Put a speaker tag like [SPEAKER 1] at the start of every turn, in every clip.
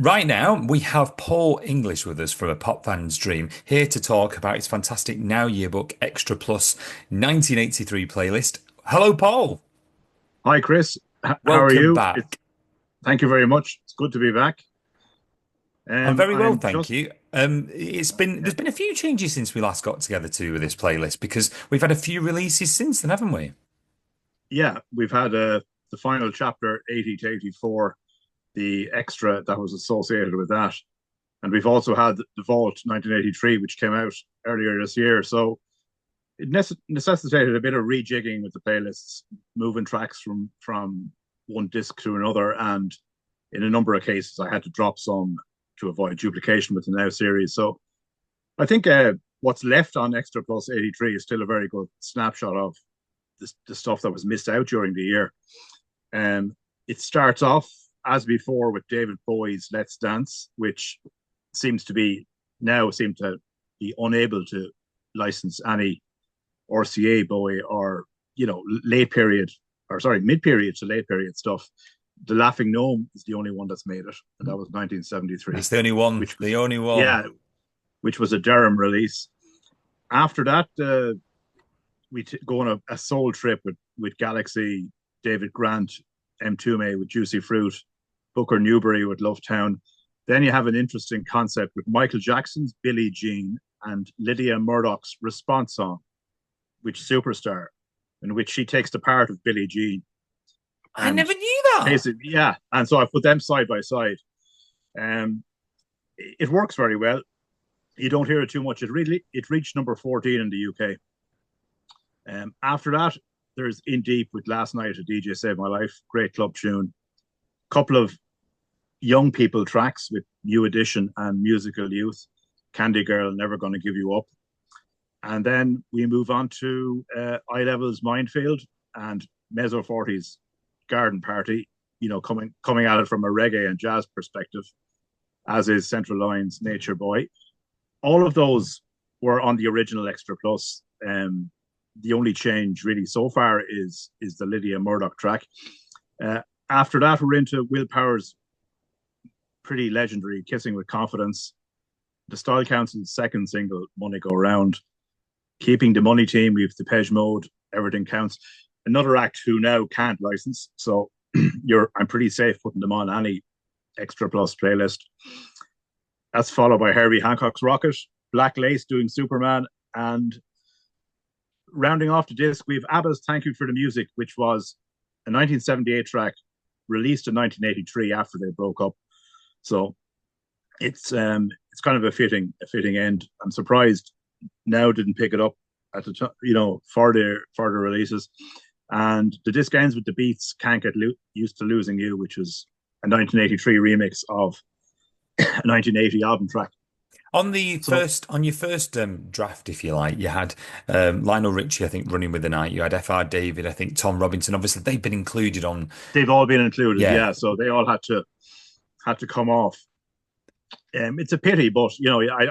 [SPEAKER 1] Right now, we have Paul English with us from A Pop Fan's Dream, here to talk about his fantastic Now Yearbook Extra Plus 1983 playlist. Hello, Paul.
[SPEAKER 2] Hi, Chris. How are
[SPEAKER 1] Welcome
[SPEAKER 2] you?
[SPEAKER 1] back.
[SPEAKER 2] Thank you very much. It's good to be back.
[SPEAKER 1] I'm very well,
[SPEAKER 2] I'm
[SPEAKER 1] thank
[SPEAKER 2] just
[SPEAKER 1] you. It's been there's been a few changes since we last got together to this playlist because we've had a few releases since then, haven't we?
[SPEAKER 2] yeah. We've had the final chapter 80 to 84, the extra that was associated with that, and we've also had the Vault 1983, which came out earlier this year. So it necessitated a bit of rejigging with the playlists, moving tracks from one disc to another, and in a number of cases, I had to drop some to avoid duplication with the Now series. So I think what's left on Extra Plus 83 is still a very good snapshot of the stuff that was missed out during the year. It starts off as before with David Bowie's Let's Dance, which seems to be seem to be unable to license any RCA Bowie or late period or sorry mid period to late period stuff. The Laughing Gnome is the only one that's made it, and that was 1973,
[SPEAKER 1] That's the only one.
[SPEAKER 2] which
[SPEAKER 1] The
[SPEAKER 2] was
[SPEAKER 1] only one.
[SPEAKER 2] yeah, which was a Durham release. After that, go on a soul trip with Galaxy, David Grant, M2May with Juicy Fruit, Booker Newberry with Lovetown. Then you have an interesting concept with Michael Jackson's Billie Jean and Lydia Murdoch's response song, which Superstar, in which she takes the part of Billie Jean.
[SPEAKER 1] I
[SPEAKER 2] And
[SPEAKER 1] never knew that.
[SPEAKER 2] basically, yeah. And so I put them side by side. Um, it works very well. You don't hear it too much. It reached number 14 in the UK. After that, there's In Deep with Last Night a DJ Saved My Life, great club tune. Couple of young people tracks with New Edition and Musical Youth, Candy Girl, Never Gonna Give You Up. And then we move on to Eye Level's Minefield and Mezzo 40's Garden Party, coming at it from a reggae and jazz perspective, as is Central Line's Nature Boy. All of those were on the original Extra Plus. The only change really so far is the Lydia Murdoch track. After that, we're into Will Power's pretty legendary Kissing with Confidence, the Style Council's second single, Money Go Round, Keeping the Money Team, we've Depeche Mode, Everything Counts. Another act who now can't license, so I'm pretty safe putting them on any Extra Plus playlist. That's followed by Herbie Hancock's Rocket, Black Lace doing Superman, and rounding off the disc, we have ABBA's Thank You for the Music, which was a 1978 track released in 1983 after they broke up. So it's kind of a fitting end. I'm surprised Now didn't pick it up at the for the releases. And the disc ends with the Beats Can't Get Used to Losing You, which was a 1983 remix of a 1980 album track. So
[SPEAKER 1] On your first draft, if you like, you had Lionel Richie, I think, Running with the Night. You had F.R. David, I think, Tom Robinson. Obviously, they've been included on.
[SPEAKER 2] they've all been included,
[SPEAKER 1] Yeah,
[SPEAKER 2] yeah. So they all had to come off. It's a pity, but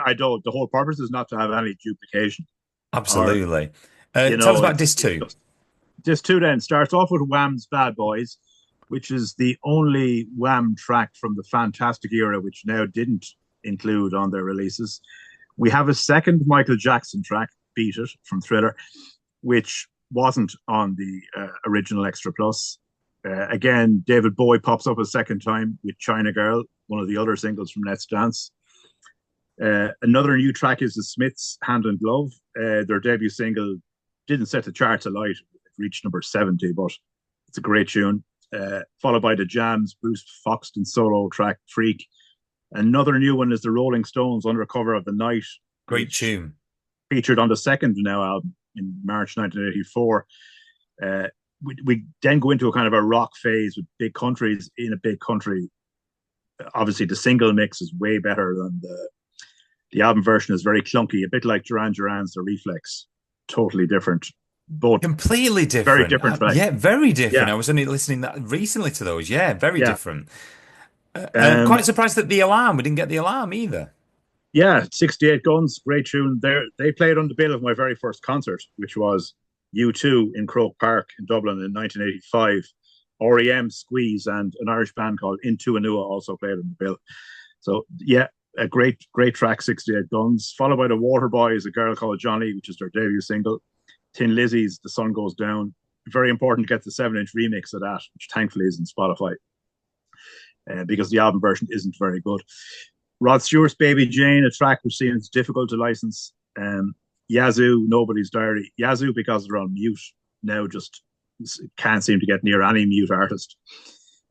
[SPEAKER 2] I don't. The whole purpose is not to have any duplication, or
[SPEAKER 1] absolutely. Tell us about disc
[SPEAKER 2] it's
[SPEAKER 1] two.
[SPEAKER 2] just this two then starts off with Wham's Bad Boys, which is the only Wham track from the Fantastic era, which Now didn't include on their releases. We have a second Michael Jackson track, Beat It, from Thriller, which wasn't on the original Extra Plus. Again, David Bowie pops up a second time with China Girl, one of the other singles from Let's Dance. Another new track is the Smiths' Hand in Glove. Their debut single didn't set the charts alight. It reached number 70, but it's a great tune. Followed by the Jams' Bruce Foxton solo track, Freak. Another new one is the Rolling Stones' Undercover of the Night,
[SPEAKER 1] Great
[SPEAKER 2] which
[SPEAKER 1] tune.
[SPEAKER 2] featured on the second Now album in March 1984. We then go into a kind of a rock phase with Big Countries in a Big Country. Obviously, the single mix is way better than the album version is very clunky, a bit like Duran Duran's The Reflex. Totally different. Both
[SPEAKER 1] Completely
[SPEAKER 2] very
[SPEAKER 1] different.
[SPEAKER 2] different
[SPEAKER 1] Yeah,
[SPEAKER 2] tracks.
[SPEAKER 1] very different.
[SPEAKER 2] Yeah,
[SPEAKER 1] I was only listening that recently to those. Yeah, very
[SPEAKER 2] yeah.
[SPEAKER 1] different.
[SPEAKER 2] Um,
[SPEAKER 1] Quite surprised that the alarm. We didn't get the alarm either.
[SPEAKER 2] yeah, 68 Guns, great tune. They played on the bill of my very first concert, which was U2 in Croke Park in Dublin in 1985. REM, Squeeze, and an Irish band called Into Anua also played on the bill. So yeah, a great track, 68 Guns, followed by the Waterboys, A Girl Called Johnny, which is their debut single. Tin Lizzy's The Sun Goes Down. Very important to get the 7-inch remix of that, which thankfully is in Spotify, because the album version isn't very good. Rod Stewart's Baby Jane, a track which seems difficult to license. Yazoo, Nobody's Diary. Yazoo, because they're on mute now, just can't seem to get near any mute artist.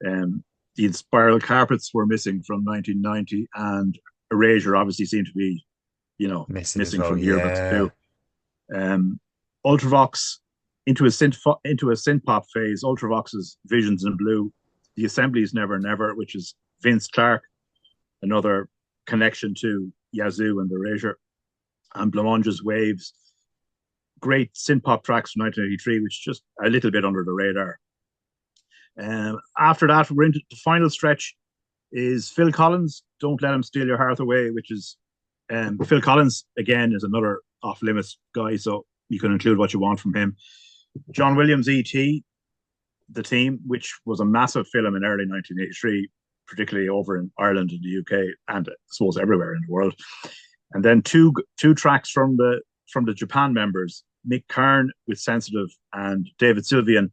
[SPEAKER 2] The Spiral Carpets were missing from 1990, and Erasure obviously seemed to be,
[SPEAKER 1] Missing as
[SPEAKER 2] missing
[SPEAKER 1] well.
[SPEAKER 2] from Yearbooks
[SPEAKER 1] Yeah.
[SPEAKER 2] too. Ultravox into a synth pop phase. Ultravox's Visions in Blue. The Assembly's Never Never, which is Vince Clarke, another connection to Yazoo and Erasure, and Blancmange's Waves. Great synth pop tracks from 1983, which is just a little bit under the radar. After that, we're into the final stretch. Is Phil Collins, Don't Let Him Steal Your Heart Away, which is Phil Collins, again, is another off limits guy, so you can include what you want from him. John Williams' E.T., The Team, which was a massive film in early 1983, particularly over in Ireland and the UK, and I suppose everywhere in the world. And then two tracks from the Japan members, Mick Karn with Sensitive and David Sylvian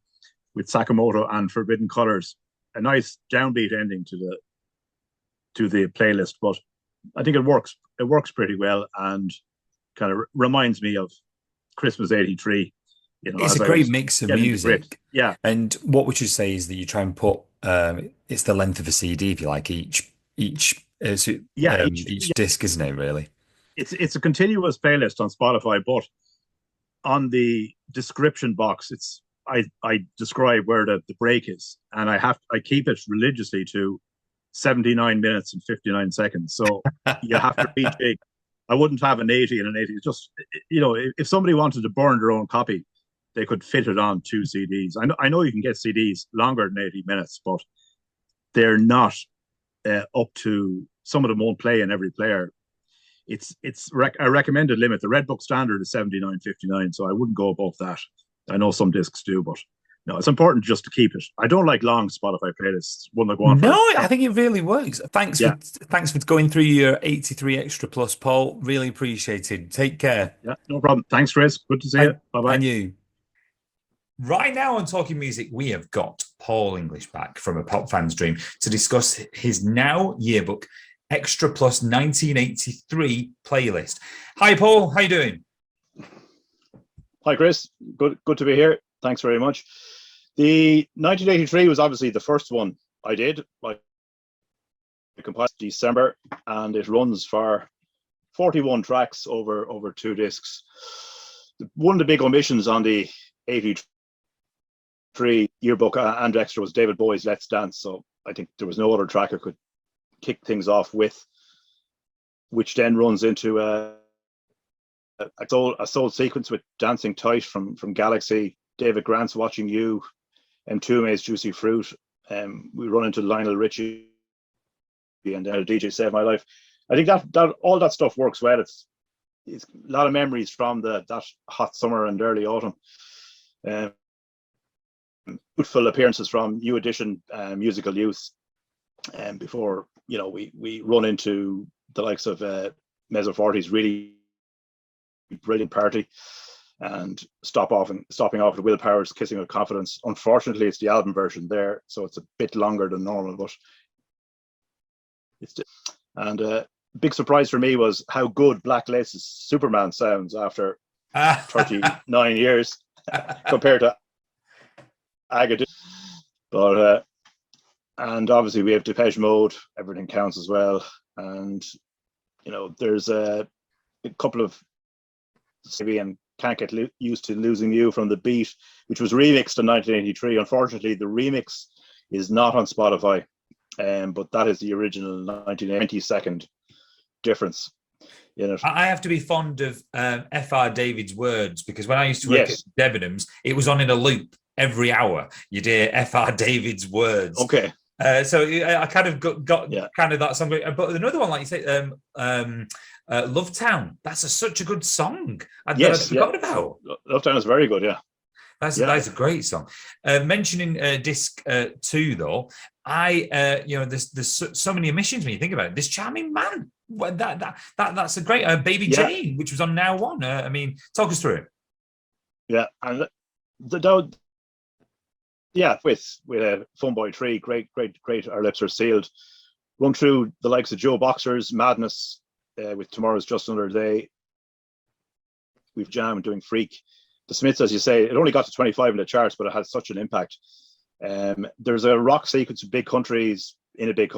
[SPEAKER 2] with Sakamoto and Forbidden Colors. A nice downbeat ending to the playlist, but I think it works pretty well, and kind of reminds me of Christmas '83.
[SPEAKER 1] It's a great mix of music.
[SPEAKER 2] Yeah.
[SPEAKER 1] And what would you say is that you try and put it's the length of a CD, if you like, each disc, isn't it, really?
[SPEAKER 2] It's a continuous playlist on Spotify, but on the description box, I describe where the break is, and I keep it religiously to 79 minutes and 59 seconds. So you have to rejig. I wouldn't have an 80 and an 80. It's just, if somebody wanted to burn their own copy, they could fit it on 2 CDs. I know you can get CDs longer than 80 minutes, but they're not up to, some of them won't play in every player. It's a recommended limit. The Red Book standard is 79.59, so I wouldn't go above that. I know some discs do, but no, it's important just to keep it. I don't like long Spotify playlists. One that go on for.
[SPEAKER 1] No, I think it really works. Thanks for going through your 83 Extra Plus, Paul. Really appreciated. Take care.
[SPEAKER 2] Yeah, no problem. Thanks, Chris. Good to see you. Bye-bye.
[SPEAKER 1] And you. Right now on Talking Music, we have got Paul English back from A Pop Fan's Dream to discuss his now Yearbook Extra Plus 1983 playlist. Hi, Paul. How you doing?
[SPEAKER 3] Hi, Chris. Good to be here. Thanks very much. The 1983 was obviously the first one I did. I compiled December, and it runs for 41 tracks over 2 discs. One of the big omissions on the 83 Yearbook and Extra was David Bowie's Let's Dance. So I think there was no other track I could kick things off with, which then runs into a soul sequence with Dancing Tight from Galaxy, David Grant's Watching You, M2Ma's Juicy Fruit. We run into Lionel Richie and DJ Save My Life. I think that all that stuff works well. It's a lot of memories from that hot summer and early autumn. Beautiful appearances from New Edition, Musical Youth, and before we run into the likes of Mezzo 40's really brilliant party, and stopping off at Will Power's Kissing of Confidence. Unfortunately, it's the album version there, so it's a bit longer than normal, but big surprise for me was how good Black Lace's Superman sounds after 39 years compared to Agadoo. But and obviously we have Depeche Mode, Everything Counts as well, and there's a couple of and Can't Get Used to Losing You from The Beat, which was remixed in 1983. Unfortunately, the remix is not on Spotify, but that is the original 1920-second difference in it.
[SPEAKER 1] I have to be fond of F.R. David's Words, because when I used to work at Debenhams, it was on in a loop every hour. You'd hear F.R. David's Words.
[SPEAKER 3] Okay.
[SPEAKER 1] So I kind of got kind of that song. But another one, like you say, Love Town. That's such a good song. I'd forgotten about.
[SPEAKER 3] Love Town is very good, yeah.
[SPEAKER 1] That's a great song. Mentioning disc 2 though, there's so many omissions when you think about it. This Charming Man, that's a great Baby Jane, which was on Now One. I mean, talk us through it.
[SPEAKER 2] Yeah, and with Fun Boy 3, great. Our Lips Are Sealed. Run through the likes of Joe Boxer's Madness, with Tomorrow's Just Another Day. We've Jam doing Freak. The Smiths, as you say, it only got to 25 in the charts, but it had such an impact. There's a rock sequence of big countries in a big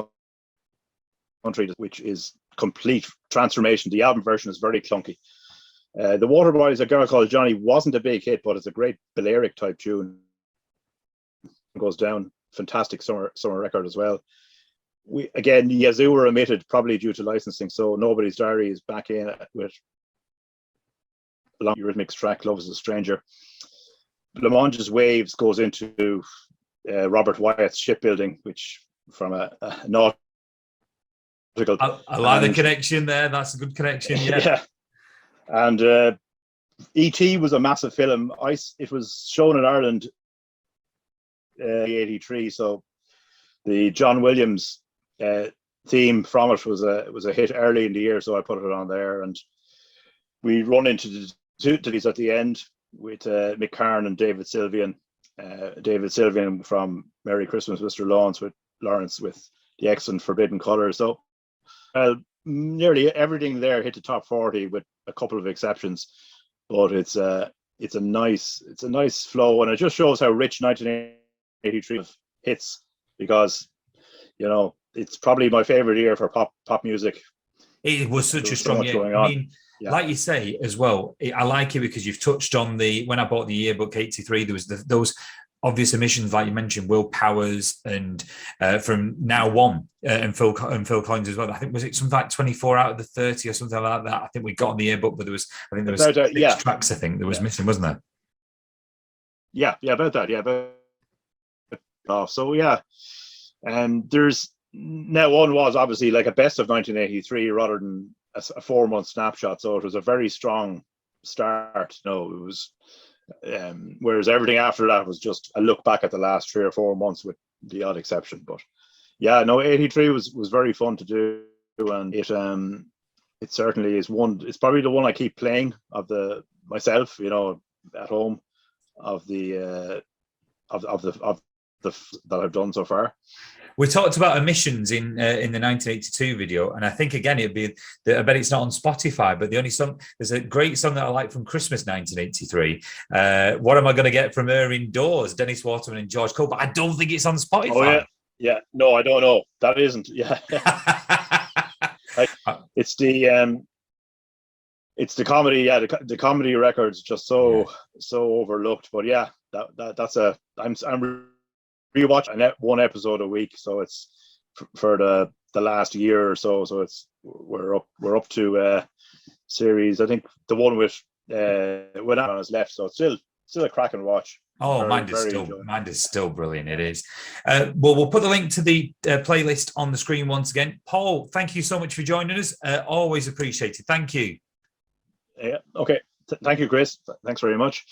[SPEAKER 2] country, which is complete transformation. The album version is very clunky. The Waterboys, A Girl Called Johnny, wasn't a big hit, but it's a great Balearic type tune. It goes down. Fantastic summer record as well. Yazoo were omitted, probably due to licensing, so Nobody's Diary is back in with Eurythmics track Love Is a Stranger. Lamonge's Waves goes into Robert Wyatt's Shipbuilding, which from a nautical.
[SPEAKER 1] I like the connection there. That's a good connection. Yeah.
[SPEAKER 2] And E.T. was a massive film. It was shown in Ireland in 1983. So the John Williams theme from it was a hit early in the year. So I put it on there, and we run into the these at the end with Mick Karn and David Sylvian. David Sylvian from Merry Christmas, Mr. Lawrence with the excellent Forbidden Colour. So nearly everything there hit the top 40 with a couple of exceptions, but it's a nice flow, and it just shows how rich 1983 hits, because it's probably my favorite year for pop music.
[SPEAKER 1] It was such a strong year. I mean, like you say as well, I like it because you've touched on when I bought the Yearbook 83, there was those obvious omissions, like you mentioned, Will Powers and from Now One and Phil Collins as well. I think was it something like 24 out of the 30 or something like that. I think we got on the Yearbook, but there was six tracks. I think there was missing, wasn't there?
[SPEAKER 2] Yeah, about that. So there's Now One was obviously like a best of 1983 rather than a 4-month snapshot. So it was a very strong start. It was. Whereas everything after that was just a look back at the last 3 or 4 months, with the odd exception. But 83 was very fun to do, and it certainly is one. It's probably the one I keep playing myself, at home, of the that I've done so far.
[SPEAKER 1] We talked about omissions in the 1982 video, and I think again I bet it's not on Spotify, but the only song, there's a great song that I like from Christmas 1983. What Am I Going to Get From Her Indoors? Dennis Waterman and George Cole, but I don't think it's on Spotify.
[SPEAKER 2] Oh yeah. No, I don't know. That isn't. Yeah. It's the comedy. Yeah, the comedy record's just so overlooked. But yeah, I'm rewatch one episode a week, so it's for the last year or so. So we're up to series. I think the one with when Aaron has left, so it's still a cracking watch.
[SPEAKER 1] Oh, mine is still brilliant. It is. Well, we'll put the link to the playlist on the screen once again. Paul, thank you so much for joining us. Always appreciated. Thank you.
[SPEAKER 2] Yeah. Okay. Thank you, Chris. Thanks very much.